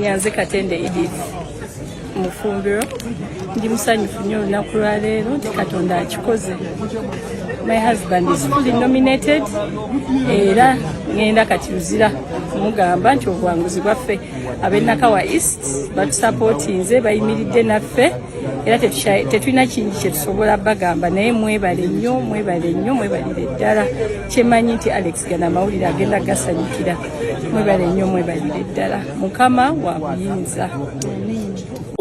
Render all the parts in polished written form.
Erinnya nze Katende Edith Mufumbiro. Ndi musanyufu nnyo olunaku lwa leero nti Katonda akikoze. My husband is fully nominated era ngenda kati luzira kumugamba nti obuwanguzi bwaffe ab'Nakawa East batusapootinze bayimiridde naffe era tetulina kingi kye tusobola bagamba naye mwebale nnyo mwebalire ddala kyemanyi nti Alex gana amawulire agenda gasanyukira mwebale nnyo mwebalire ddala Mukama wa buyinza.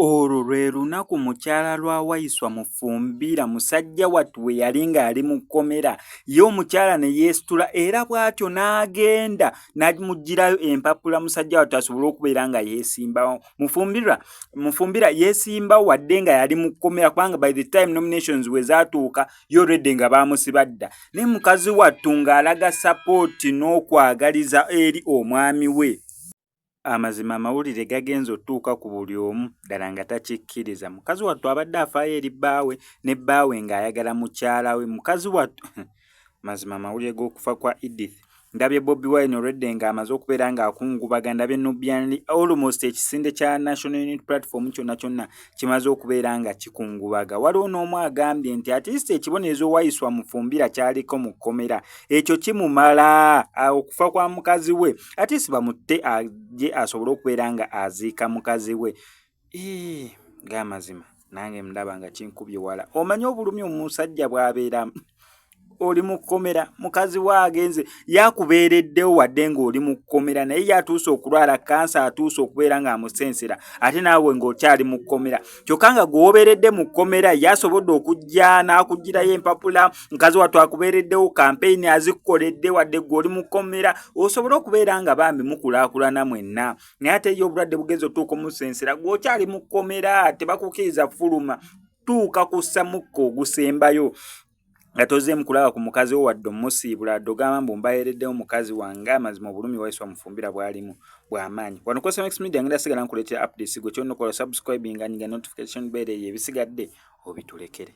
Olwo lwe lunaku mukyala lwa Waiswa Mufumbira musajja wattu we yali ng'ali mu kkomera ye omukyala ne yeesitula era bw'atyo n'agenda n'amuggyirayo empapula musajja wattu asobole okubeera nga yeesimbawo. Mufumbira yeesimbawo wadde nga yali mu kkomera kubanga by the time nominations we zaatuuka yo already nga baamusiba dda. Ne mukazi wattu ng'alaga sapooti n'okwagaliza eri omwami we. Amazima amawulire gagenza otuuka ku buli omu ddala nga takikkiriza. Mukazi wattu abadde afaayo eri bbaawe ne bbaawe ng'ayagala mukyala we. Mukazi wattu mazima amawulire g'okufa kwa Edith. Ndabye Bobi Wine already ng'amaze okubeera ng'akungubaga. Ndabye Nubian almost ekisinde kya National Unity Platform kyonna kimaze okubeera nga kikungubaga. Waliwo n'omu agambye nti at least ekibonerezo Waiswa Mufumbira kyaliko mu kkomera ekyo kimumala okufa kwa mukazi we at least bamutte ajje asobole okubeera nga aziika mukazi we. Ng'amazima nange ndaba nga kinkubye wala. Omanyi obulumi omusajja bw'abeeramu oli mu kkomera mukazi we agenze yakubeereddewo wadde ng'oli mu kkomera naye yatuuse okulwala kansa atuuse okubeera ng'amusensera ate naawe ng'okyali mu kkomera kyokka nga gw'obeeredde mu kkomera yasobodde okujja n'akuggyirayo empapula mukazi wattu akubeereddewo kampeyini azikukoledde wadde gw'oli mu kkomera osobole okubeera nga bambi mukulaakulana mwenna naye ate ye obulwadde bugenze otuuka omusensera gw'okyali mu kkomera tebakukkiriza fuluma tuuka kussa mukka ogusembayo nga tozzeemu kulaba ku mukazi wo wadde omusiibula wadde ogamba mbu mbayereddewo mukazi wange. Amazima obulumi Waiswa Mufumbira bwalimu bw'amaanyi. Wano ku SMX Media ngenda sigala nkuleetera updates gwe kyonna okola subscribing nga notification bell ebisigadde obitulekere.